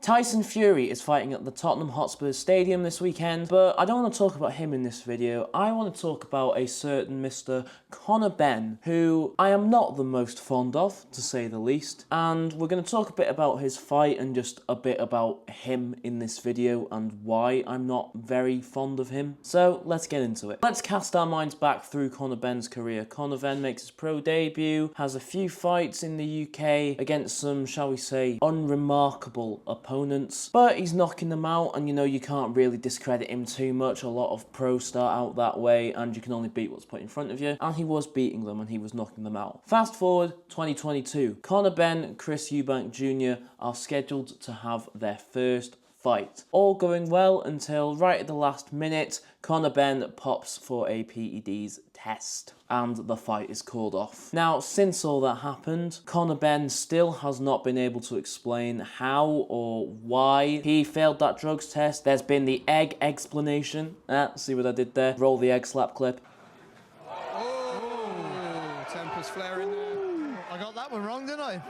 Tyson Fury is fighting at the Tottenham Hotspur Stadium this weekend, but I don't want to talk about him in this video. I want to talk about a certain Mr. Conor Benn, who I am not the most fond of, to say the least, and we're going to talk a bit about his fight and just a bit about him in this video and why I'm not very fond of him. So let's get into it. Let's cast our minds back through Conor Benn's career. Conor Benn makes his pro debut, has a few fights in the UK against some, shall we say, unremarkable opponents, but he's knocking them out, and you can't really discredit him too much. A lot of pros start out that way, and you can only beat what's put in front of you, and he was beating them and he was knocking them out. Fast forward 2022, Conor Benn and Chris Eubank Jr. are scheduled to have their first fight. All going well until right at the last minute, Conor Benn pops for a PED's test and the fight is called off. Now, since all that happened, Conor Benn still has not been able to explain how or why he failed that drugs test. There's been the egg explanation. See what I did there? Roll the egg slap clip. Oh, tempers flaring there. I got that one wrong, didn't I?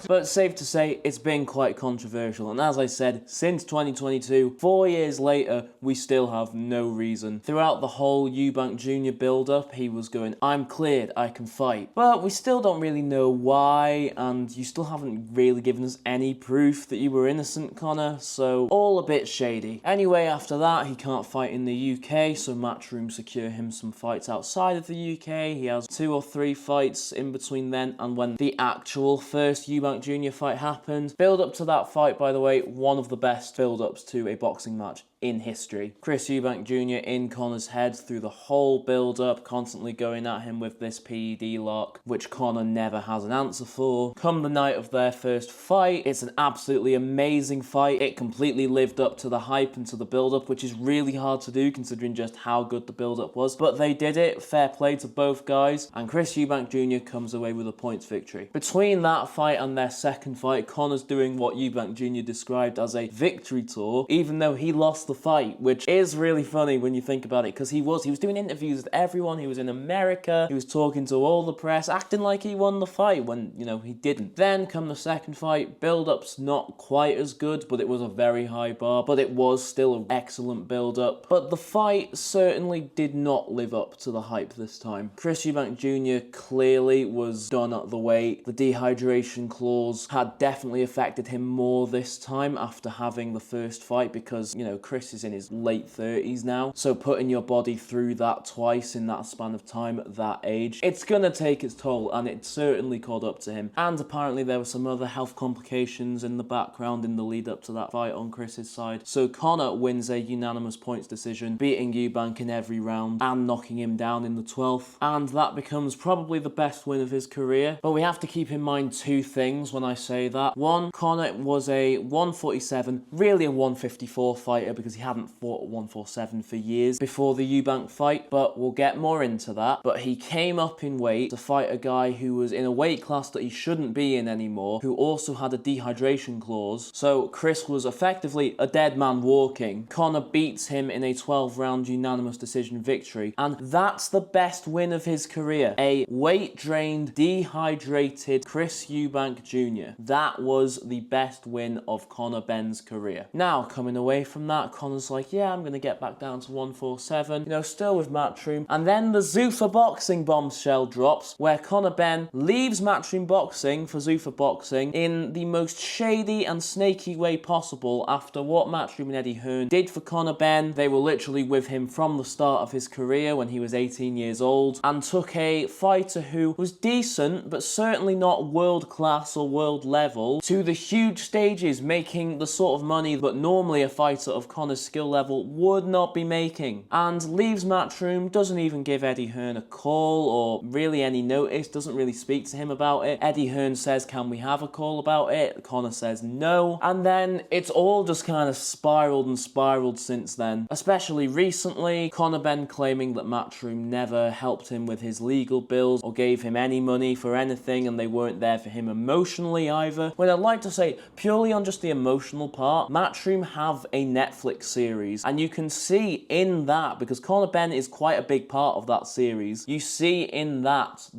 But safe to say, it's been quite controversial, and as I said, since 2022, 4 years later, we still have no reason. Throughout the whole Eubank Jr. build-up, he was going, I'm cleared, I can fight. But we still don't really know why, and you still haven't really given us any proof that you were innocent, Conor, so all a bit shady. Anyway, after that, he can't fight in the UK, so Matchroom secure him some fights outside of the UK. He has 2 or 3 fights in between then and when the actual first Eubank Jr. fight happened. Build up to that fight, by the way, one of the best build-ups to a boxing match in history. Chris Eubank Jr. in Conor's head through the whole build-up, constantly going at him with this PED lock, which Conor never has an answer for. Come the night of their first fight, it's an absolutely amazing fight. It completely lived up to the hype and to the build-up, which is really hard to do considering just how good the build-up was. But they did it, fair play to both guys, and Chris Eubank Jr. comes away with a points victory. Between that fight and their second fight, Conor's doing what Eubank Jr. described as a victory tour, even though he lost the fight, which is really funny when you think about it, because he was doing interviews with everyone. He was in America, he was talking to all the press, acting like he won the fight when, he didn't. Then come the second fight, build-up's not quite as good, but it was a very high bar, but it was still an excellent build-up. But the fight certainly did not live up to the hype this time. Chris Eubank Jr. clearly was done at the weight. The dehydration clause had definitely affected him more this time after having the first fight, because, Chris is in his late 30s now, so putting your body through that twice in that span of time at that age, it's gonna take its toll, and it certainly caught up to him. And apparently there were some other health complications in the background in the lead up to that fight on Chris's side. So Conor wins a unanimous points decision, beating Eubank in every round and knocking him down in the 12th, and that becomes probably the best win of his career. But we have to keep in mind 2 things when I say that. One, Conor was a 147, really a 154 fighter, because he hadn't fought at 147 for years before the Eubank fight, but we'll get more into that. But he came up in weight to fight a guy who was in a weight class that he shouldn't be in anymore, who also had a dehydration clause. So Chris was effectively a dead man walking. Conor beats him in a 12-round unanimous decision victory, and that's the best win of his career. A weight-drained, dehydrated Chris Eubank Jr. That was the best win of Conor Benn's career. Now, coming away from that, Conor's like, yeah, I'm going to get back down to 147, still with Matchroom. And then the Zuffa Boxing bombshell drops, where Conor Benn leaves Matchroom Boxing for Zuffa Boxing in the most shady and snaky way possible after what Matchroom and Eddie Hearn did for Conor Benn. They were literally with him from the start of his career when he was 18 years old, and took a fighter who was decent, but certainly not world class or world level, to the huge stages, making the sort of money that normally a fighter of Conor's skill level would not be making. And leaves Matchroom, doesn't even give Eddie Hearn a call or really any notice, doesn't really speak to him about it. Eddie Hearn says, can we have a call about it? Conor says no. And then it's all just kind of spiraled and spiraled since then. Especially recently, Conor Benn claiming that Matchroom never helped him with his legal bills or gave him any money for anything, and they weren't there for him emotionally either. When I'd like to say, purely on just the emotional part, Matchroom have a Netflix series, and you can see in that, because Conor Benn is quite a big part of that series, you see in that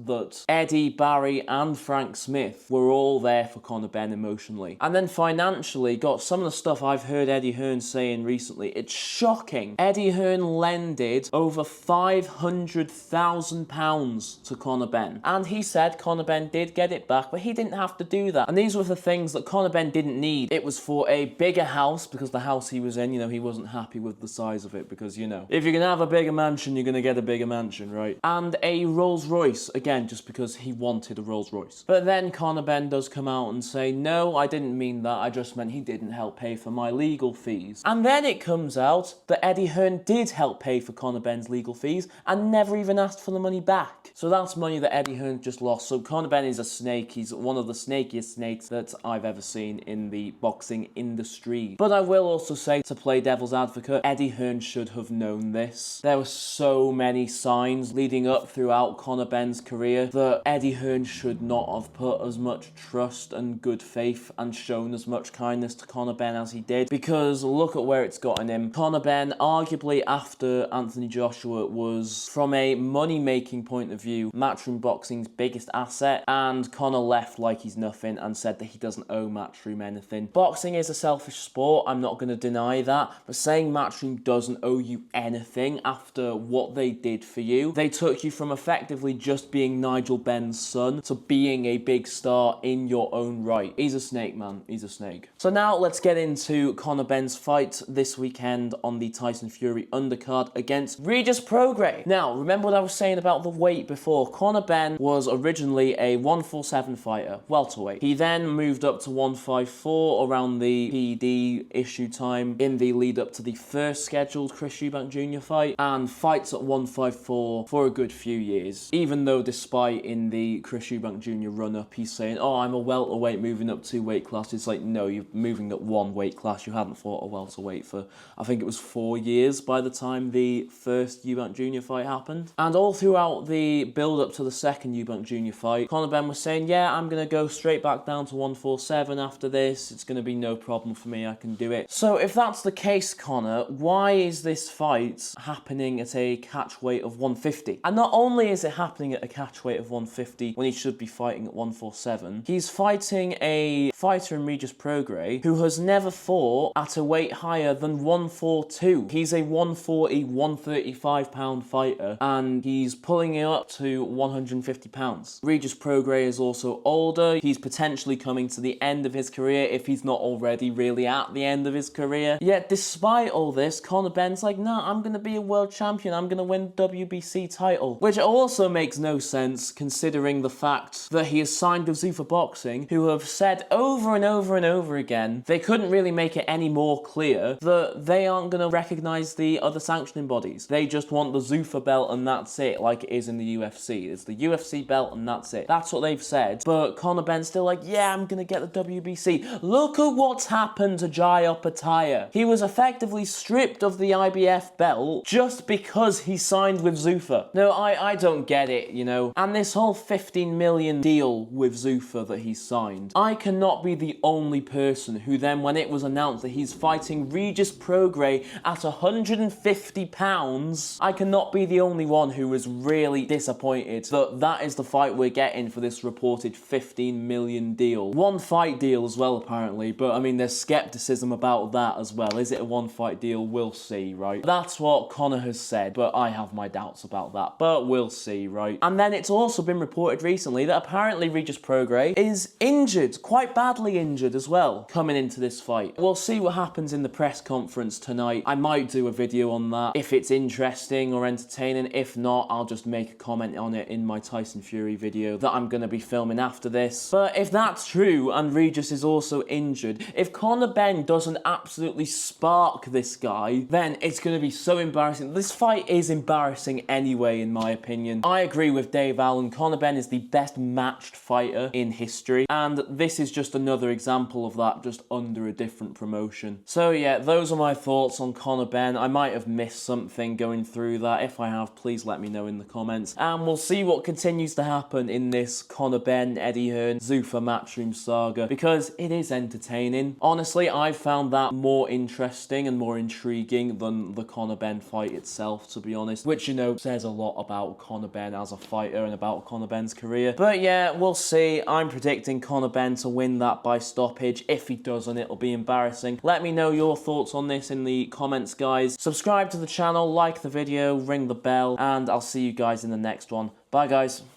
Eddie, Barry, and Frank Smith were all there for Conor Benn emotionally. And then financially, got some of the stuff I've heard Eddie Hearn saying recently, it's shocking. Eddie Hearn lended over £500,000 to Conor Benn. And he said Conor Benn did get it back, but he didn't have to do that. And these were the things that Conor Benn didn't need. It was for a bigger house, because the house he was in, he wasn't happy with the size of it, because, if you're gonna have a bigger mansion, you're gonna get a bigger mansion, right? And a Rolls Royce, again, just because he wanted a Rolls Royce. But then Conor Benn does come out and say, no, I didn't mean that, I just meant he didn't help pay for my legal fees. And then it comes out that Eddie Hearn did help pay for Conor Benn's legal fees and never even asked for the money back. So that's money that Eddie Hearn just lost. So Conor Benn is a snake. He's one of the snakiest snakes that I've ever seen in the boxing industry. But I will also say, to play devil's advocate, Eddie Hearn should have known this. There were so many signs leading up throughout Conor Benn's career that Eddie Hearn should not have put as much trust and good faith and shown as much kindness to Conor Benn as he did, because look at where it's gotten him. Conor Benn, arguably after Anthony Joshua, was, from a money-making point of view, Matchroom Boxing's biggest asset, and Conor left like he's nothing and said that he doesn't owe Matchroom anything. Boxing is a selfish sport, I'm not going to deny that, but saying Matchroom doesn't owe you anything after what they did for you, they took you from effectively just being Nigel Benn's son to being a big star in your own right. He's a snake, man. He's a snake. So now let's get into Conor Benn's fight this weekend on the Tyson Fury undercard against Regis Prograis. Now, remember what I was saying about the weight before? Conor Benn was originally a 147 fighter, welterweight. He then moved up to 154 around the PD issue time in the lead up to the first scheduled Chris Eubank Jr. fight, and fights at 154 for a good few years. Even though despite in the Chris Eubank Jr. run-up, he's saying, oh, I'm a welterweight moving up 2 weight classes. Like, no, you're moving up 1 weight class. You hadn't fought a welterweight for, I think it was 4 years by the time the first Eubank Jr. fight happened. And all throughout the build-up to the second Eubank Jr. fight, Conor Benn was saying, yeah, I'm going to go straight back down to 147 after this. It's going to be no problem for me. I can do it. So if that's the case, Conor, why is this fight happening at a catch weight of 150? And not only is it happening at a catch weight of 150 when he should be fighting at 147, he's fighting a fighter in Regis Prograis who has never fought at a weight higher than 142. He's a 140, 135 pound fighter, and he's pulling it up to 150 pounds. Regis Prograis is also older. He's potentially coming to the end of his career if he's not already really at the end of his career. Yet despite all this, Conor Benn's like, nah, I'm going to be a world champion. I'm going to win the WBC title. Which also makes no sense considering the fact that he has signed with Zuffa Boxing, who have said over and over and over again, they couldn't really make it any more clear that they aren't going to recognise the other sanctioning bodies. They just want the Zuffa belt and that's it, like it is in the UFC. It's the UFC belt and that's it. That's what they've said. But Conor Benn's still like, yeah, I'm going to get the WBC. Look at what's happened to Jai Opetaia. He was effectively stripped of the IBF belt just because he signed with Zuffa. No, I don't get it, And this whole 15 million deal with Zuffa that he signed, I cannot be the only person who then, when it was announced that he's fighting Regis Prograis at 150 pounds, I cannot be the only one who was really disappointed that that is the fight we're getting for this reported 15 million deal. 1 fight deal as well, apparently, but I mean, there's skepticism about that as well. Is it a 1 fight deal? We'll see, right? That's what Conor has said, but I have my doubts about that, but we'll see, right? And then it's also been reported recently that apparently Regis Prograis is injured, quite badly injured as well, coming into this fight. We'll see what happens in the press conference tonight. I might do a video on that if it's interesting or entertaining. If not, I'll just make a comment on it in my Tyson Fury video that I'm going to be filming after this. But if that's true and Regis is also injured, if Conor Benn doesn't absolutely spark this guy, then it's going to be so embarrassing. This fight is embarrassing anyway, in my opinion. I agree with Dave Allen. Conor Benn is the best matched fighter in history, and this is just another example of that, just under a different promotion. So yeah, those are my thoughts on Conor Benn. I might have missed something going through that. If I have, please let me know in the comments, and we'll see what continues to happen in this Conor Benn Eddie Eddie Hearn Zuffa Matchroom saga, because it is entertaining. Honestly, I've found that more interesting and more intriguing than the Conor Benn fight itself, to be honest, which, you know, says a lot about Conor Benn as a fighter and about Conor Benn's career. But yeah, we'll see. I'm predicting Conor Benn to win that by stoppage. If he doesn't, it'll be embarrassing. Let me know your thoughts on this in the comments, guys. Subscribe to the channel, like the video, ring the bell, and I'll see you guys in the next one. Bye, guys.